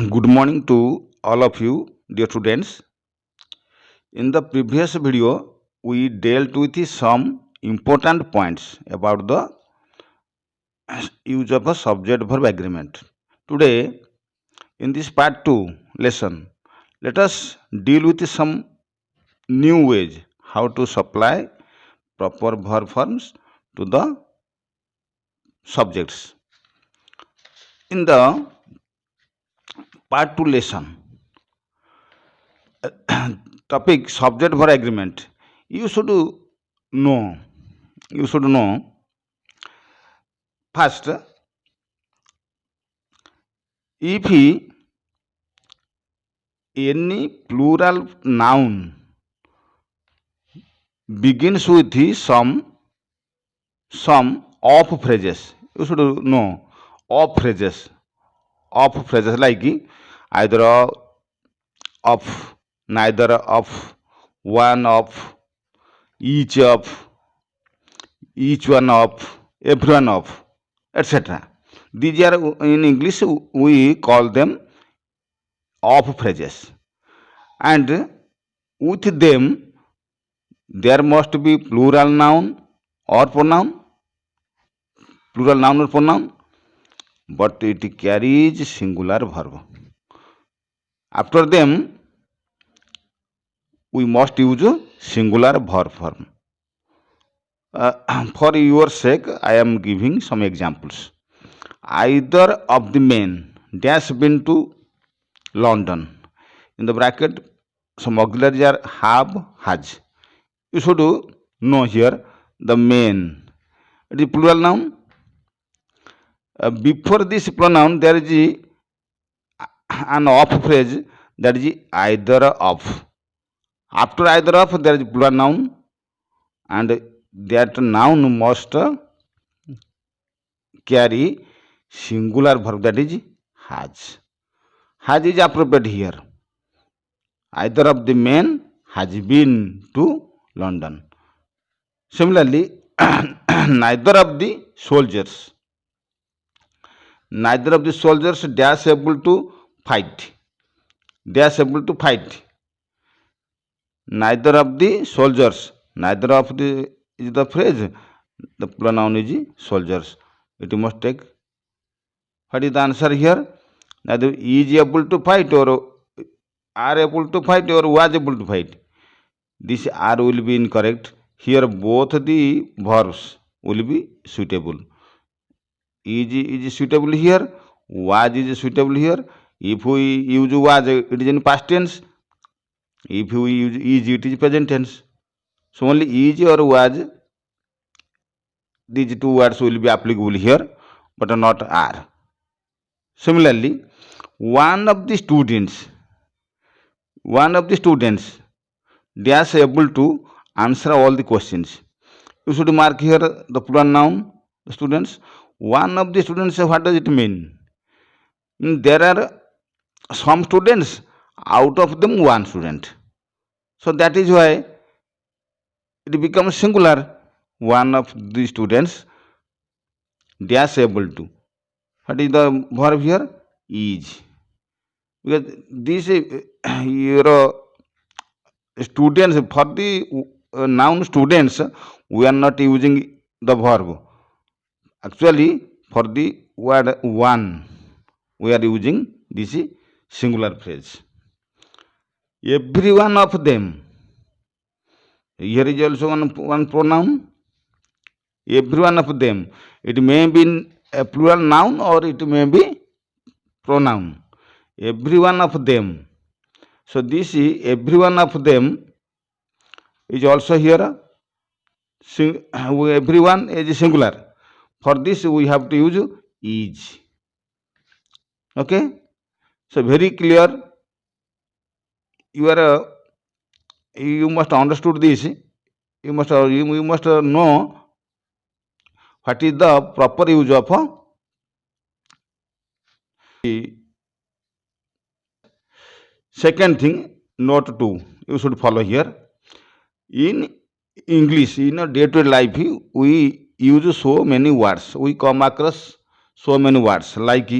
Good morning to all of you, dear students. In the previous video, we dealt with some important points about the use of a subject verb agreement. Today, in this part 2 lesson, let us deal with some new ways how to supply proper verb forms to the subjects. In the part 2 lesson, topic subject verb agreement, you should know you should know first, if any plural noun begins with some of phrases, you should know of phrases like either of, neither of, one of, each of, each one of, everyone of, etc. These are, in English we call them of phrases, and with them there must be plural noun or pronoun, but it carries singular verb. After them we must use singular verb form. For your sake, I am giving some examples. Either of the men dash been to London. In the bracket, some auxiliaries are have, has. You should know here the men. It is plural noun. Before this pronoun, there is an of phrase, that is either of. After either of, there is plural noun, and that noun must carry singular verb, that is has. Has is appropriate here. Either of the men has been to London. Similarly, neither of the soldiers dash able to fight. Neither of the soldiers, neither of the is the phrase, the pronoun is soldiers. It must take. What is the answer here? Neither is able to fight, or are able to fight, or was able to fight. This are will be incorrect. Here both the verbs will be suitable. Is suitable here, was is suitable here. If we use was, it is in past tense. If we use is, it is present tense. So only is or was, these two words will be applicable here, but not are. Similarly, one of the students dash able to answer all the questions. You should mark here the plural noun, the students. One of the students, what does it mean? There are some students, out of them one student. So that is why it becomes singular. One of the students dash able to. What is the verb here? Is. Because this your students, for the noun students, we are not using the verb. Actually, for the word one, we are using this singular phrase. Every one of them. Here is also one pronoun. Every one of them. It may be a plural noun or it may be pronoun. Every one of them. So this is every one of them is also here. Everyone is singular. For this we have to use is. Okay. So very clear. You must understood this. You must know what is the proper use of second thing. Note 2 you should follow here. In English, in a day-to-day life, we use so many words. We come across so many words like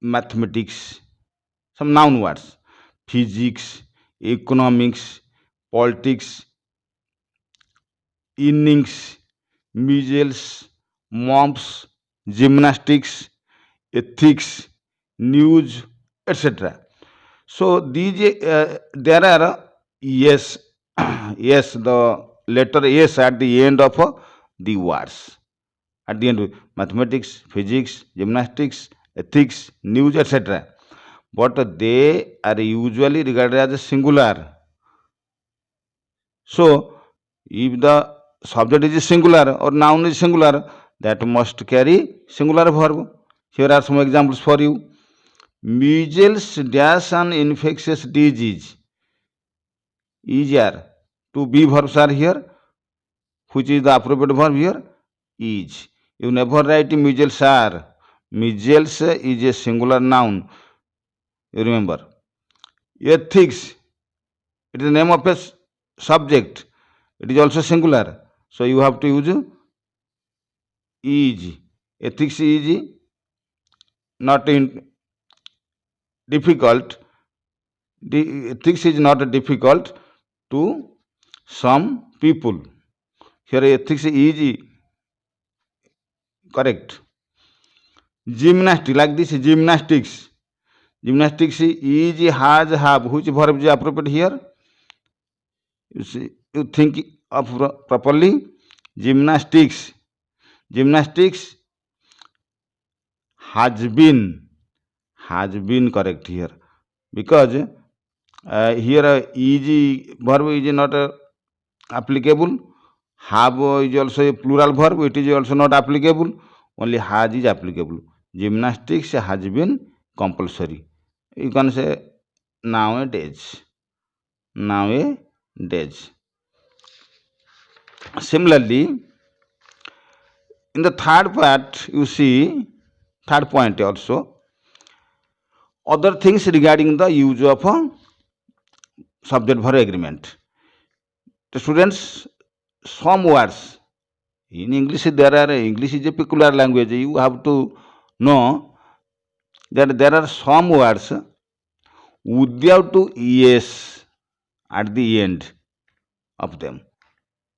mathematics, some noun words, physics, economics, politics, innings, measles, mumps, gymnastics, ethics, news, etc. So these there are yes, yes, the letter yes at the end of the words. At the end, mathematics, physics, gymnastics, ethics, news, etc. But they are usually regarded as a singular. So, if the subject is singular or noun is singular, that must carry singular verb. Here are some examples for you. Measles dash an infectious disease. Easier. Two be verbs are here. Which is the appropriate verb here? Is. You never write measles are. Measles is a singular noun. You remember. Ethics. It is the name of a subject. It is also singular. So you have to use is. Ethics is not difficult. The ethics is not difficult to some people. Here ethics is correct. Gymnastics, like this, gymnastics. Gymnastics is, has, have. Which verb is appropriate here? You see, you think of properly. Gymnastics. Gymnastics has been correct here, because here is verb is not applicable. Have is also a plural verb. It is also not applicable. Only has is applicable. Gymnastics has been compulsory. You can say nowadays. Nowadays. Similarly, in the third part, you see, third point also, other things regarding the use of a subject verb agreement. The students, some words in English, there are, English is a peculiar language. You have to know that there are some words without yes at the end of them.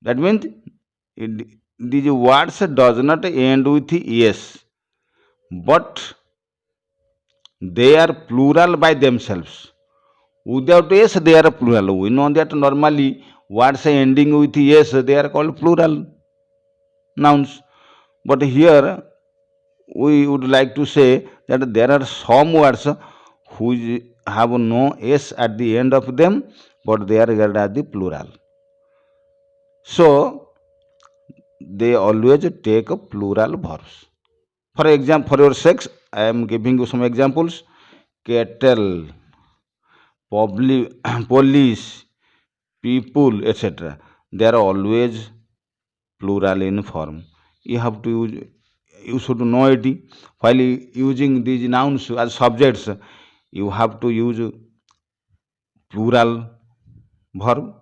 That means these words does not end with yes, but they are plural by themselves. Without yes, they are plural. We know that normally words ending with yes, they are called plural nouns. But here we would like to say that there are some words which have no s at the end of them, but they are regarded as the plural. So they always take a plural verbs. For example, for your sakes, I am giving you some examples. Cattle, police, people, etc. They are always plural in form. You have to use, you should know it. While using these nouns as subjects, you have to use plural verb.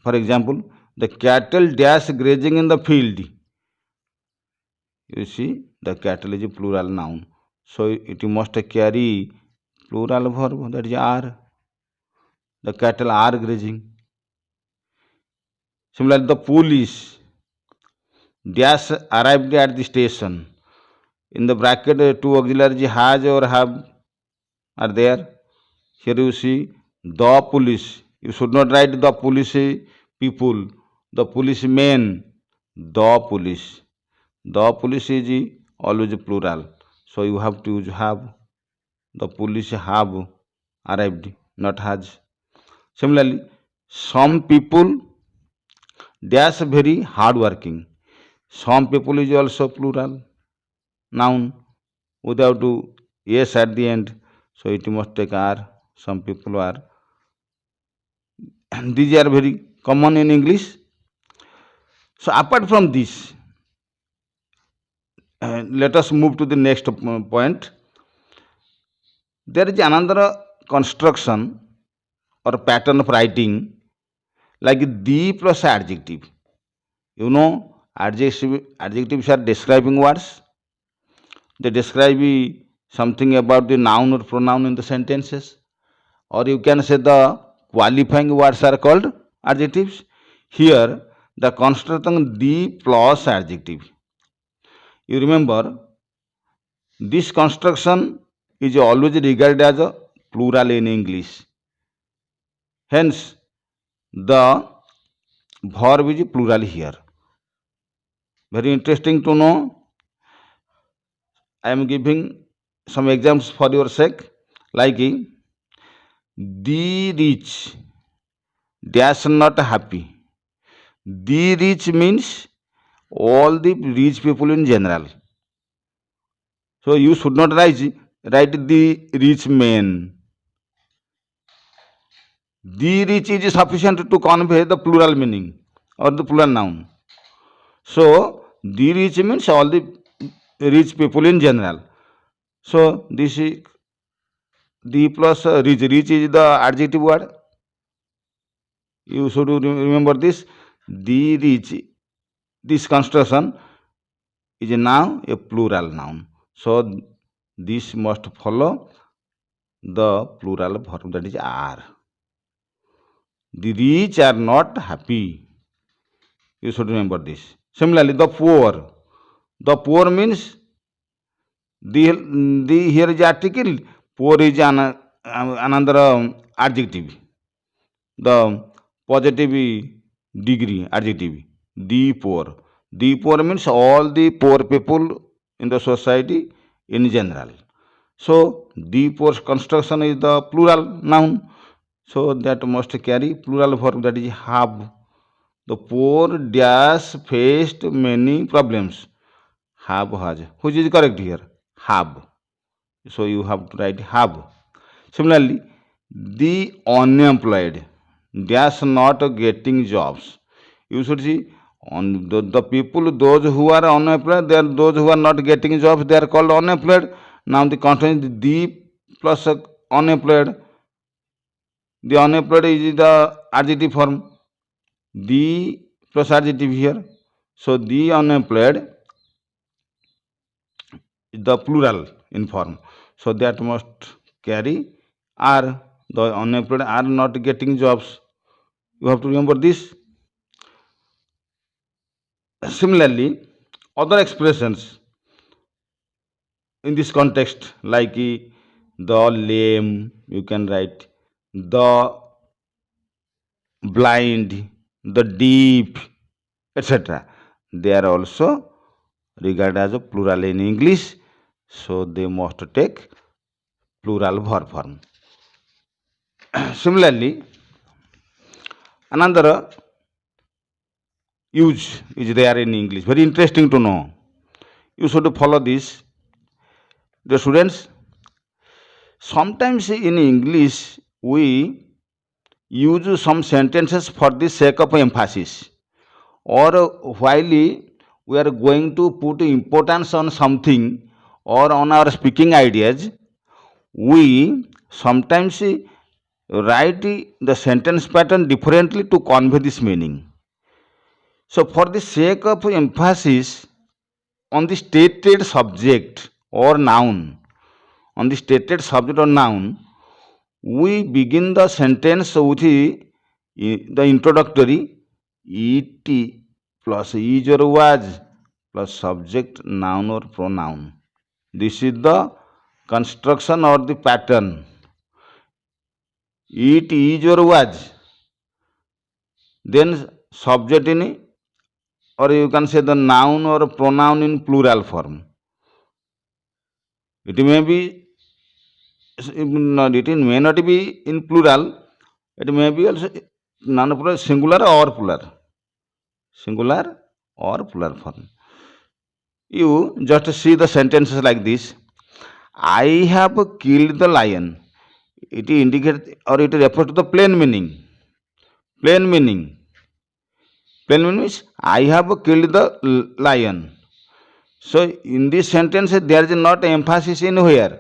For example, the cattle dash grazing in the field. You see, the cattle is a plural noun. So it must carry plural verb, that is are. The cattle are grazing. Similarly, the police dash arrived at the station. In the bracket, two auxiliaries has or have are there. Here you see the police. You should not write the police people, the policemen, the police. The police is always plural. So you have to use have. The police have arrived, not has. Similarly, some people dash very hardworking. Some people is also plural noun without yes at the end. So it must take are. Some people are. These are very common in English. So apart from this, let us move to the next point. There is another construction or pattern of writing like the plus adjective. You know, adjectives are describing words. They describe something about the noun or pronoun in the sentences, or you can say the qualifying words are called adjectives. Here, the construction the plus adjective. You remember, this construction is always regarded as a plural in English. Hence, the verb is plural here. Very interesting to know. I am giving some examples for your sake, like the rich dash not happy. The rich means all the rich people in general. So you should not write the rich man. The rich is sufficient to convey the plural meaning or the plural noun. So the rich means all the rich people in general. So this is the plus rich. Rich is the adjective word. You should remember this. The rich. This construction is now a plural noun. So this must follow the plural verb, that is are. The rich are not happy. You should remember this. Similarly, the poor. The poor means the here is article. Poor is another adjective. The positive degree adjective. The poor. The poor means all the poor people in the society in general. So the poor construction is the plural noun. So that must carry plural verb, that is have. The poor dash faced many problems. Have has. Which is correct here? Have. So you have to write have. Similarly, the unemployed dash not getting jobs. You should see on the people, those who are unemployed, they are those who are not getting jobs, they are called unemployed. Now the content is the plus unemployed. The unemployed is the adjective form. The plus adjective here. So the unemployed is the plural in form. So that must carry are. The unemployed are not getting jobs. You have to remember this. Similarly, other expressions in this context, like the lame, you can write the blind, the deep, etc. They are also regarded as a plural in English, so they must take plural verb form. Similarly, another use is there in English. Very interesting to know. You should follow this. The students, sometimes in English we use some sentences for the sake of emphasis, or while we are going to put importance on something or on our speaking ideas, we sometimes write the sentence pattern differently to convey this meaning. So for the sake of emphasis on the stated subject or noun, on the stated subject or noun, we begin the sentence with the introductory et plus is or was plus subject, noun or pronoun. This is the construction or the pattern. It is or was, then subject in, or you can say the noun or pronoun in plural form. It may be, it may not be in plural, it may be also non-plural, singular or plural. Singular or plural form. You just see the sentences like this. I have killed the lion. It indicates or it refers to the plain meaning. Plain meaning. Plain meaning means I have killed the lion. So in this sentence there is not emphasis anywhere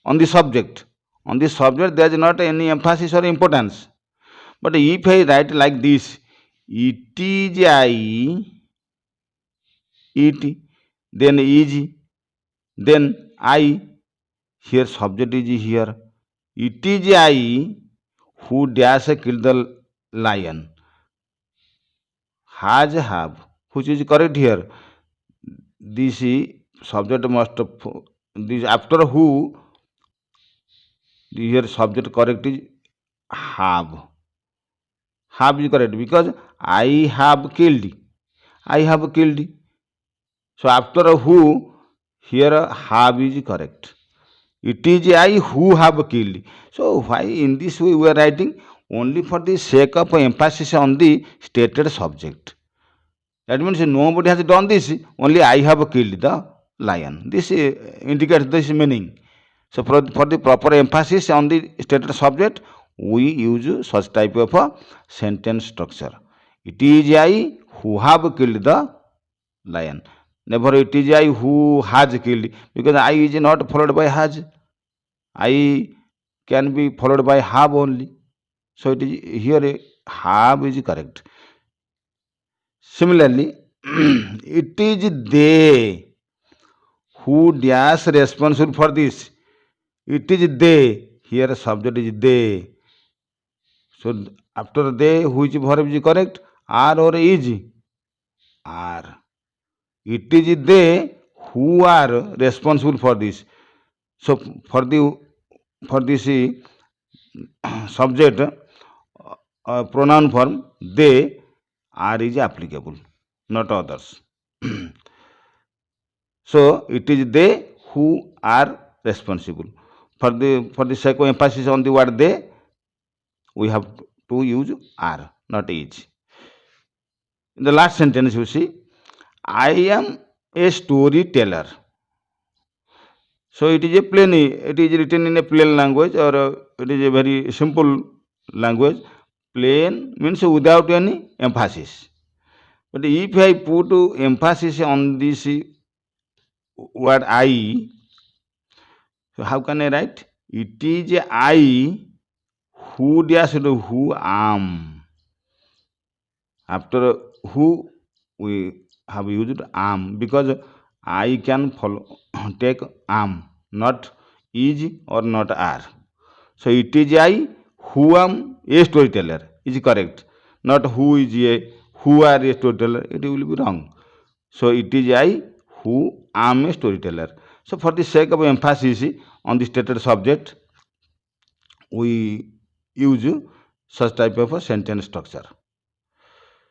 on the subject. On the subject there is not any emphasis or importance. But if I write like this, it is I, it, then is, then I, Here subject is here. It is I who dash killed the lion. Has have, which is correct here. This subject must this after who, here subject correct is have. Have is correct because I have killed. I have killed. So after who, here have is correct. It is I who have killed. So why in this way we are writing? Only for the sake of emphasis on the stated subject. That means nobody has done this, only I have killed the lion. This indicates this meaning. So for the proper emphasis on the stated subject, we use such type of a sentence structure. It is I who have killed the lion. Never it is I who has killed, because I is not followed by has. I can be followed by have only. So it is here have is correct. Similarly, it is they who dash responsible for this. It is they. Here subject is they. So after they, which verb is correct? Are or is? Are. It is they who are responsible for this. So for this subject pronoun form they, are is applicable, not others. So it is they who are responsible. For the sake of emphasis on the word they, we have to use are, not is. In the last sentence, you see, I am a storyteller. So it is a plain, it is written in a plain language, or it is a very simple language. Plain means without any emphasis. But if I put emphasis on this word I, so how can I write? It is I who dash who am. After who, we have used am, because I can follow take am, not is or not are. So it is I who am a storyteller is correct, not who is a who are a storyteller. It will be wrong. So it is I who am a storyteller. So for the sake of emphasis on the stated subject, we use such type of a sentence structure.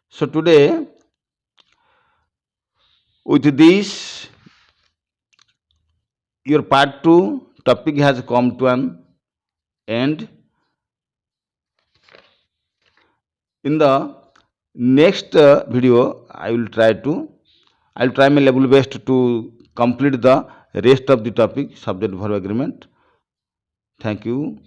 So today, with this, your part 2 topic has come to an end. In the next video, I'll try my level best to complete the rest of the topic, subject verb agreement. Thank you.